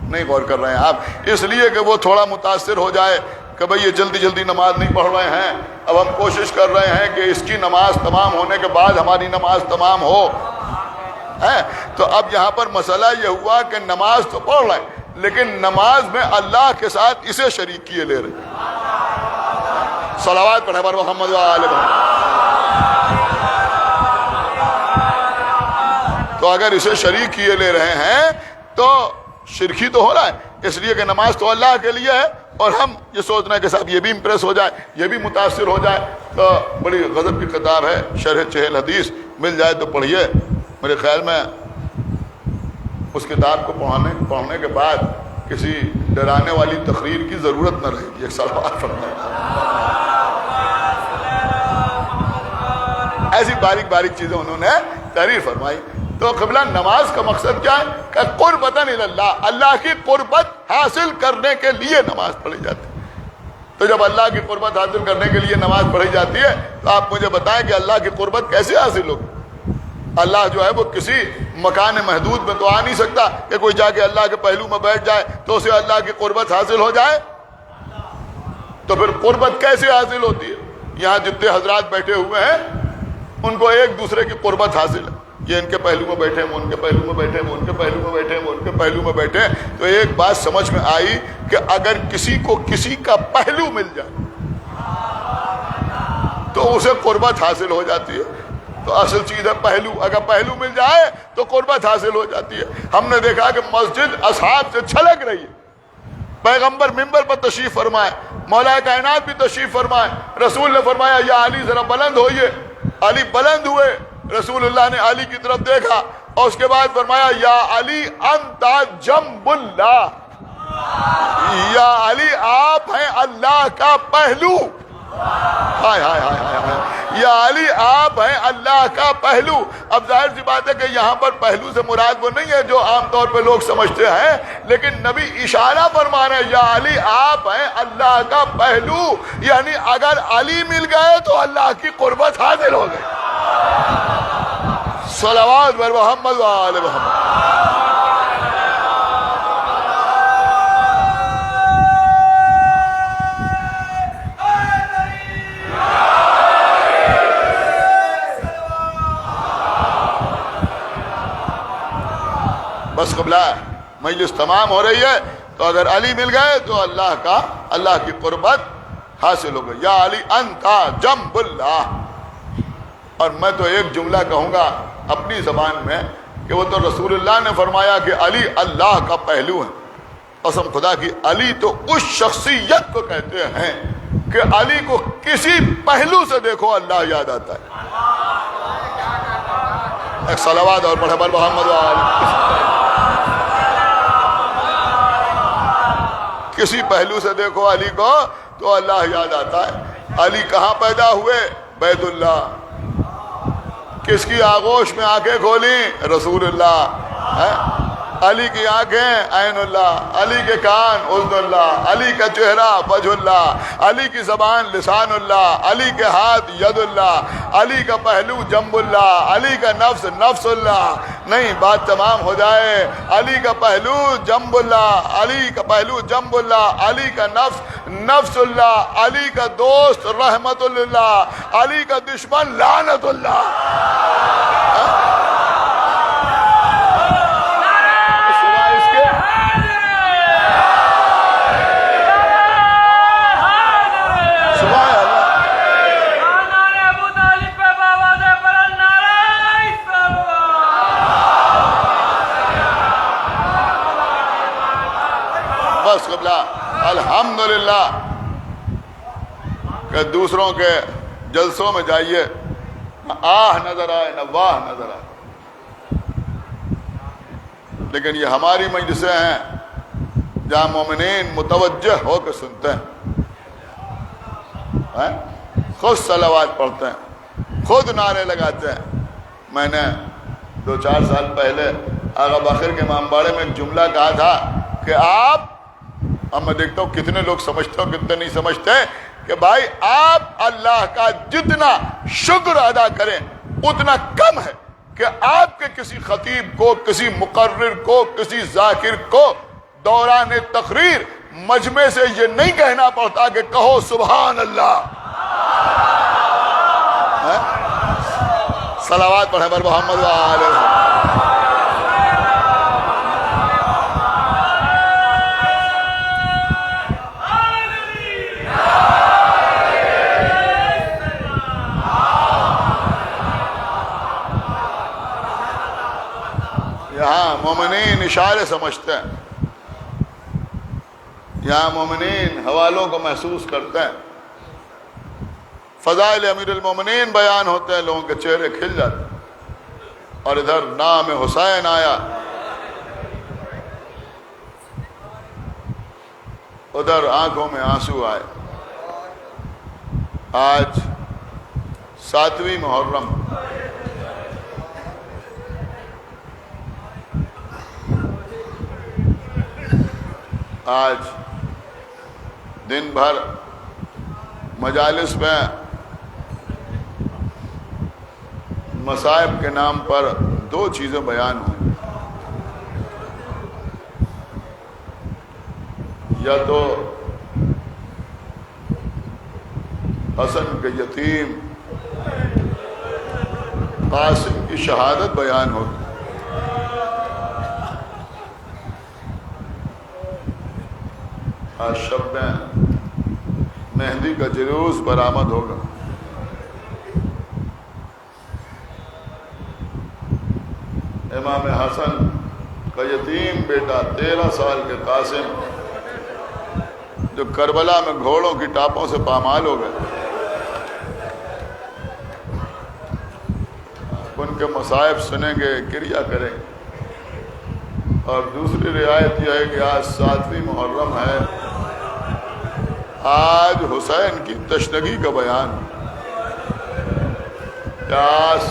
نہیں غور کر رہے ہیں آپ, اس لیے کہ وہ تھوڑا متاثر ہو جائے کہ بھئی یہ جلدی جلدی نماز نہیں پڑھ رہے ہیں, اب ہم کوشش کر رہے ہیں کہ اس کی نماز تمام ہونے کے بعد ہماری نماز تمام ہو. تو اب یہاں پر مسئلہ یہ ہوا کہ nماز تو پڑھ رہے ہیں لیکن نماز میں اللہ کے ساتھ اسے شریک کیے لے رہے ہیں. صلوات پڑھے بر محمد و آل محمد. تو اگر اسے شریک کیے لے رہے ہیں تو شرکی تو ہو رہا ہے, اس لیے کہ نماز تو اللہ کے لیے ہے اور ہم یہ سوچ رہے ہیں کہ صاحب یہ بھی امپریس ہو جائے, یہ بھی متاثر ہو جائے. تو بڑی غضب کی کتاب ہے شرح 40 حدیث, مل جائے تو پڑھیے. میرے خیال میں اس کتاب کو پڑھنے کے بعد کسی ڈرانے والی تقریر کی ضرورت نہ رہے گی. ایک صلوات فرمائیں. ایسی باریک باریک چیزیں انہوں نے تحریر فرمائی. تو قبلہ نماز کا مقصد کیا ہے کہ قربتاً اللہ, اللہ کی قربت حاصل کرنے کے لیے نماز پڑھی جاتی ہے. تو جب اللہ کی قربت حاصل کرنے کے لیے نماز پڑھی جاتی ہے تو آپ مجھے بتائیں کہ اللہ کی قربت کیسے حاصل ہوگی. اللہ جو ہے وہ کسی مکان محدود میں تو آ نہیں سکتا کہ کوئی جا کے اللہ کے پہلو میں بیٹھ جائے تو اسے اللہ کی قربت حاصل ہو جائے. تو پھر قربت کیسے حاصل ہوتی ہے؟ یہاں جتنے حضرات بیٹھے ہوئے ہیں ان کو ایک دوسرے کی قربت حاصل ہے. یہ ان کے پہلو میں بیٹھے ہیں, وہ ان کے پہلو میں بیٹھے ہیں, وہ ان کے پہلو میں بیٹھے ہیں, وہ ان کے پہلو میں بیٹھے ہیں. تو ایک بات سمجھ میں آئی کہ اگر کسی کو کسی کا پہلو مل جائے تو اسے قربت حاصل ہو جاتی ہے. تو اصل چیز ہے پہلو, اگر پہلو مل جائے تو قربت حاصل ہو جاتی ہے. ہم نے دیکھا کہ مسجد اصحاب سے چھلک رہی ہے. پیغمبر منبر پر تشریف فرمائے, مولا کائنات بھی تشریف فرمائے, رسول نے فرمایا یا علی ذرا بلند ہوئیے. علی بلند ہوئے, رسول اللہ نے علی کی طرف دیکھا اور اس کے بعد فرمایا یا علی انت جنب اللہ, یا علی آپ ہیں اللہ کا پہلو. ہائے ہائے ہائے ہائے, یا علی آپ ہیں اللہ کا پہلو. اب ظاہر سی بات ہے کہ یہاں پر پہلو سے مراد وہ نہیں ہے جو عام طور پہ لوگ سمجھتے ہیں, لیکن نبی اشارہ فرما رہے ہیں یا علی آپ ہیں اللہ کا پہلو, یعنی اگر علی مل گئے تو اللہ کی قربت حاصل ہو گئی. صلوات بر محمد و آل محمد. بس قبلہ مجلس تمام ہو رہی ہے تو اگر علی مل گئے تو اللہ کی قربت حاصل ہو گئی. یا علی انتا جنب اللہ. اور میں تو ایک جملہ کہوں گا اپنی زبان میں کہ وہ تو رسول اللہ نے فرمایا کہ علی اللہ کا پہلو ہے. قسم خدا کی, علی تو اس شخصیت کو کہتے ہیں کہ علی کو کسی پہلو سے دیکھو اللہ یاد آتا ہے. ایک صلوات اور پڑھے بر محمد و آل. کسی پہلو سے دیکھو علی کو تو اللہ یاد آتا ہے. علی کہاں پیدا ہوئے؟ بیت اللہ. کس کی آغوش میں آنکھیں کھولیں؟ رسول اللہ. علی کی آنکھیں عین اللہ, علی کے کان اذن اللہ, علی کا چہرہ وجہ اللہ, علی کی زبان لسان اللہ, علی کے ہاتھ ید اللہ, علی کا پہلو جنب اللہ, علی کا نفس نفس اللہ. نہیں, بات تمام ہو جائے. علی کا پہلو جنب اللہ, علی کا پہلو جنب اللہ, علی کا نفس نفس اللہ, علی کا دوست رحمت اللہ, علی کا دشمن لعنت اللہ. الحمدللہ کہ دوسروں کے جلسوں میں جائیے نہ آہ نظر آئے نہ واہ نظر آئے, لیکن یہ ہماری مجلسیں ہیں جہاں مومنین متوجہ ہو کے سنتے ہیں, خود صلوات پڑھتے ہیں, خود نعرے لگاتے ہیں. میں نے 2-4 سال پہلے آغا باخر کے امام باڑے میں ایک جملہ کہا تھا کہ آپ اب میں دیکھتا ہوں کتنے لوگ سمجھتے ہو کتنے نہیں سمجھتے کہ بھائی آپ اللہ کا جتنا شکر ادا کریں اتنا کم ہے کہ آپ کے کسی خطیب کو، کسی مقرر کو، کسی ذاکر کو دوران تقریر مجمع سے یہ نہیں کہنا پڑتا کہ کہو سبحان اللہ. صلوات پڑھیں بر محمد وآلہ وسلم. یہاں مومنین اشارے سمجھتے ہیں، یہاں مومنین حوالوں کو محسوس کرتے ہیں، فضائل امیر المومنین بیان ہوتے ہیں، لوگوں کے چہرے کھل جاتے ہیں. اور ادھر نام حسین آیا، ادھر آنکھوں میں آنسو آئے. آج 7ویں محرم، آج دن بھر مجالس میں مصائب کے نام پر 2 چیزیں بیان ہوئی. یا تو حسن کے یتیم قاسم کی شہادت بیان ہوگی، آج شب میں مہندی کا جلوس برآمد ہوگا. امام حسن کا یتیم بیٹا 13 سال کے قاسم جو کربلا میں گھوڑوں کی ٹاپوں سے پامال ہو گئے، ان کے مصائب سنیں گے، کریا کریں گے. اور دوسری رعایت یہ ہے کہ آج 7ویں محرم ہے، آج حسین کی تشنگی کا بیان، پیاس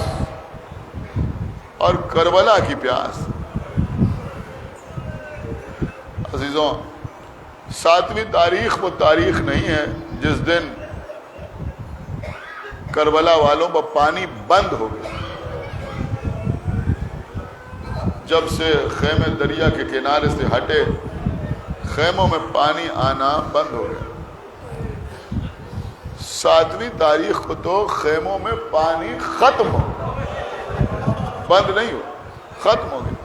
اور کربلا کی پیاس. عزیزوں، 7ویں تاریخ وہ تاریخ نہیں ہے جس دن کربلا والوں پر پانی بند ہو گیا. جب سے خیمے دریا کے کنارے سے ہٹے، خیموں میں پانی آنا بند ہو گیا. 7ویں تاریخ کو تو خیموں میں پانی ختم ہو گیا، بند نہیں ہو، ختم ہو گیا.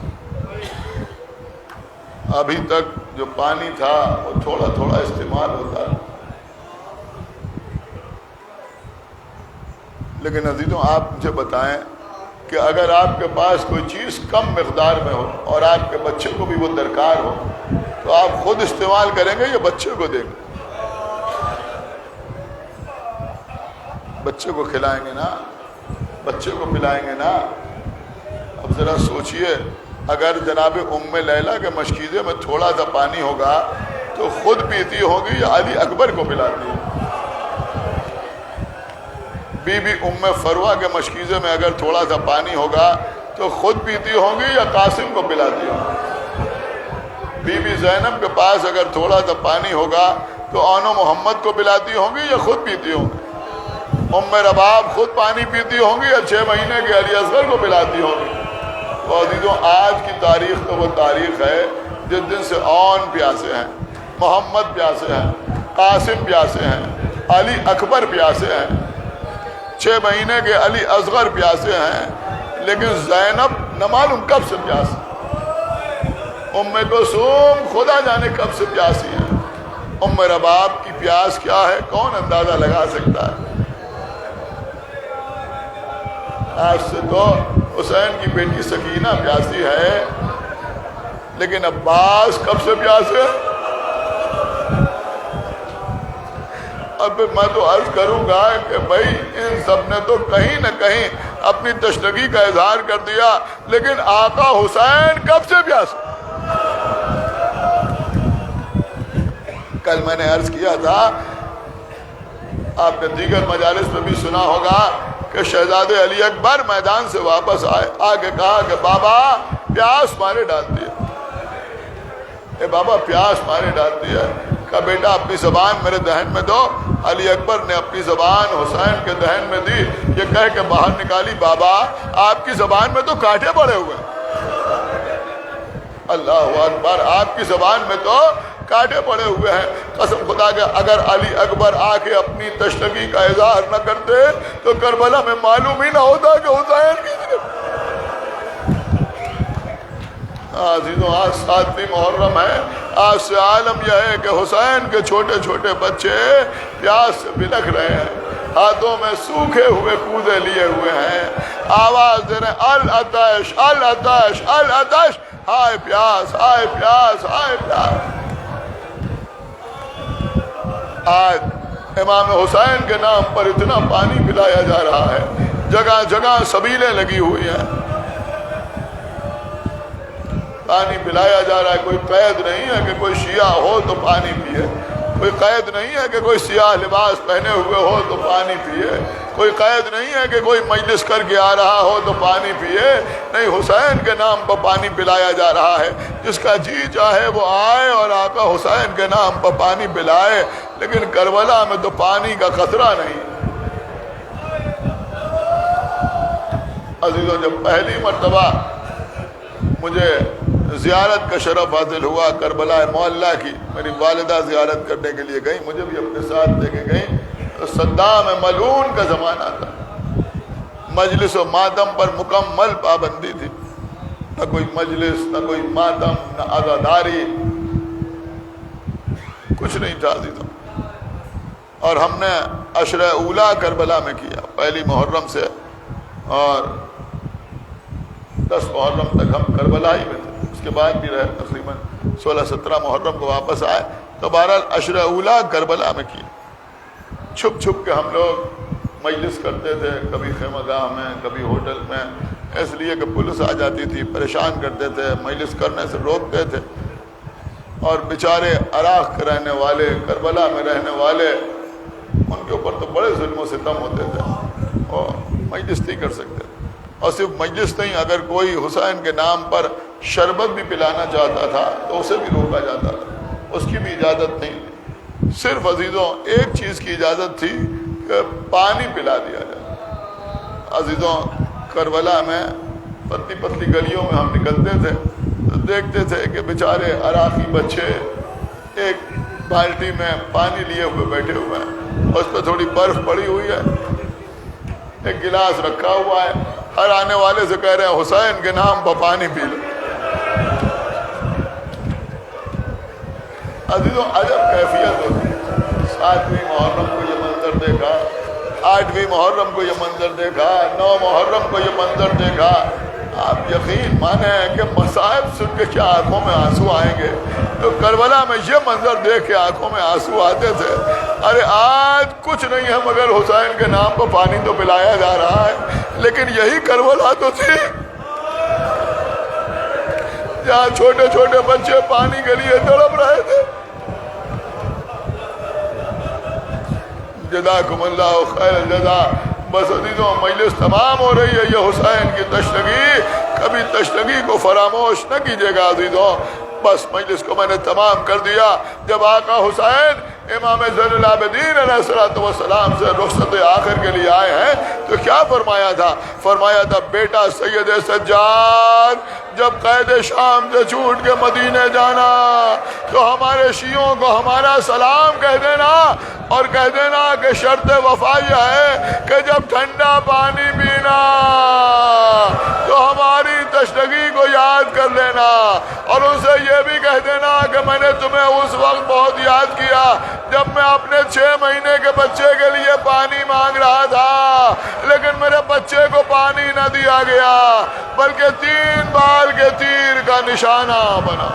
ابھی تک جو پانی تھا وہ تھوڑا تھوڑا استعمال ہوتا. لیکن عزیزوں، آپ مجھے بتائیں کہ اگر آپ کے پاس کوئی چیز کم مقدار میں ہو اور آپ کے بچے کو بھی وہ درکار ہو تو آپ خود استعمال کریں گے یا بچے کو دیں گے؟ بچے کو کھلائیں گے نا، بچے کو پلائیں گے نا. اب ذرا سوچئے، اگر جناب ام لیلہ کے مشکیزے میں تھوڑا سا پانی ہوگا تو خود پیتی ہوگی یا علی اکبر کو پلاتی ہے؟ بی بی ام فروہ کے مشکیزے میں اگر تھوڑا سا پانی ہوگا تو خود پیتی ہوں گی یا قاسم کو پلاتی ہوں؟ بی بی زینب کے پاس اگر تھوڑا سا پانی ہوگا تو آن و محمد کو پلاتی ہوں گی یا خود پیتی ہوں گی؟ ام رباب خود پانی پیتی ہوں گی یا 6 مہینے کے علی اصغر کو پلاتی ہوں گی؟ تو عزیزوں، آج کی تاریخ تو وہ تاریخ ہے جس دن سے آن پیاسے ہیں، محمد پیاسے ہیں، قاسم پیاسے ہیں، علی اکبر پیاسے ہیں، 6 مہینے کے علی اصغر پیاسے ہیں، لیکن زینب نہ معلوم کب سے پیاسی. ام کلثوم خدا جانے کب سے پیاسی ہیں. ام رباب کی پیاس کیا ہے کون اندازہ لگا سکتا ہے؟ آج سے تو حسین کی بیٹی سکینہ پیاسی ہے، لیکن عباس کب سے پیاسے؟ اب میں تو عرض کروں گا کہ بھائی ان سب نے تو کہیں نہ کہیں اپنی تشنگی کا اظہار کر دیا، لیکن آقا حسین کب سے پیاسے؟ کل میں نے عرض کیا تھا، آپ نے دیگر مجالس میں بھی سنا ہوگا کہ شہزادے علی اکبر میدان سے واپس آئے، آگے کہا کہ بابا پیاس مارے ڈال دیا. اے بابا پیاس مارے ڈالتی ہے. کہا بیٹا اپنی زبان میرے دہن میں دو. علی اکبر نے اپنی زبان حسین کے دہن میں دی. یہ کہہ کے باہر نکالی بابا آپ کی زبان میں تو کانٹے پڑے ہوئے ہیں. اللہ اکبر, آپ کی زبان میں تو کانٹے پڑے ہوئے ہیں. قسم خدا کے اگر علی اکبر آ کے اپنی تشنگی کا اظہار نہ کرتے تو کربلا میں معلوم ہی نہ ہوتا کہ حسین کی طرف. عزیزوں آج 7ویں محرم ہے. آج سے عالم یہ ہے کہ حسین کے چھوٹے چھوٹے بچے پیاس سے بلکھ رہے ہیں, ہاتھوں میں سوکھے ہوئے کودے لیے ہوئے ہیں, آواز دے رہے ہیں العطش العطش العطش, ہائے پیاس ہائے پیاس ہائے پیاس. آج امام حسین کے نام پر اتنا پانی پلایا جا رہا ہے, جگہ جگہ سبیلیں لگی ہوئی ہیں, پانی پلایا جا رہا ہے. کوئی قید نہیں ہے کہ کوئی شیعہ ہو تو پانی پیے, کوئی قید نہیں ہے کہ کوئی سیاہ لباس پہنے ہوئے ہو تو پانی پیے, کوئی قید نہیں ہے کہ کوئی مجلس کر کے آ رہا ہو تو پانی پیے. نہیں, حسین کے نام پر پانی پلایا جا رہا ہے. جس کا جی چاہے وہ آئے اور آقا حسین کے نام پر پانی پلائے, لیکن کربلا میں تو پانی کا قطرہ نہیں. عزیزوں جب پہلی مرتبہ مجھے زیارت کا شرف حاصل ہوا کربلا معلیٰ کی, میری والدہ زیارت کرنے کے لیے گئی, مجھے بھی اپنے ساتھ لے کے گئیں. تو صدام ملعون کا زمانہ تھا, مجلس و ماتم پر مکمل پابندی تھی. نہ کوئی مجلس, نہ کوئی ماتم, نہ عزاداری, کچھ نہیں تھا عزیزوں. اور ہم نے عشرہ اولیٰ کربلا میں کیا, پہلی محرم سے اور 10 محرم تک ہم کربلا ہی میں تھے. اس کے بعد بھی رہے, تقریباً 16-17 محرم کو واپس آئے. تو بہرحال عشرہ اولیٰ کربلا میں کیا. چھپ چھپ کے ہم لوگ مجلس کرتے تھے, کبھی خیمہ گاہ میں, کبھی ہوٹل میں, اس لیے کہ پولیس آ جاتی تھی, پریشان کرتے تھے, مجلس کرنے سے روکتے تھے. اور بیچارے عراق کے رہنے والے, کربلا میں رہنے والے, ان کے اوپر تو بڑے ظلم و ستم ہوتے تھے, اور مجلس نہیں کر سکتے. اور صرف مجلس نہیں, اگر کوئی حسین کے نام پر شربت بھی پلانا چاہتا تھا تو اسے بھی روکا جاتا تھا, اس کی بھی اجازت نہیں تھی. صرف عزیزوں ایک چیز کی اجازت تھی کہ پانی پلا دیا جائے. عزیزوں کربلا میں پتلی پتلی گلیوں میں ہم نکلتے تھے تو دیکھتے تھے کہ بیچارے عراقی بچے ایک بالٹی میں پانی لیے ہوئے بیٹھے ہوئے ہیں, اور اس پہ تھوڑی برف پڑی ہوئی ہے, ایک گلاس رکھا ہوا ہے, ہر آنے والے سے کہہ رہے ہیں حسین کے نام پر پانی پی لو. عزیزوں عجب کیفیت ہوتی ہے. 7ویں محرم کو یہ منظر دیکھا, 8ویں محرم کو یہ منظر دیکھا, 9 محرم کو یہ منظر دیکھا. آپ یقین مانیں کہ مصائب سن کے کیا آنکھوں میں آنسو آئیں گے. تو کربلا میں یہ منظر دیکھ کے آنکھوں میں آنسو آتے تھے. ارے آج کچھ نہیں ہے مگر حسین کے نام پر پانی تو پلایا جا رہا ہے, لیکن یہی کربلا تو تھی جہاں چھوٹے چھوٹے بچے پانی کے لیے تڑپ رہے تھے. جزاکم اللہ خیر الجزا. بس عزیزوں مجلس تمام ہو رہی ہے, یہ حسین کی تشنگی, کبھی تشنگی کو فراموش نہ کیجیے گا عزیزوں. بس مجلس کو میں نے تمام کر دیا. جب آقا حسین امام زین العابدین علیہ السلام سے رخصت آخر کے لیے آئے ہیں تو کیا فرمایا تھا؟ فرمایا تھا بیٹا سید سجاد جب قید شام سے چھوٹ کے مدینے جانا تو ہمارے شیعوں کو ہمارا سلام کہہ دینا, اور کہہ دینا کہ شرط وفا یہ ہے کہ جب ٹھنڈا پانی پینا تو ہماری تشنگی کو یاد کر لینا, اور ان سے یہ بھی کہہ دینا کہ میں نے تمہیں اس وقت بہت یاد کیا جب میں اپنے 6 مہینے کے بچے کے لیے پانی مانگ رہا تھا, لیکن میرے بچے کو پانی نہ دیا گیا بلکہ 3 بال کے تیر کا نشانہ بنا.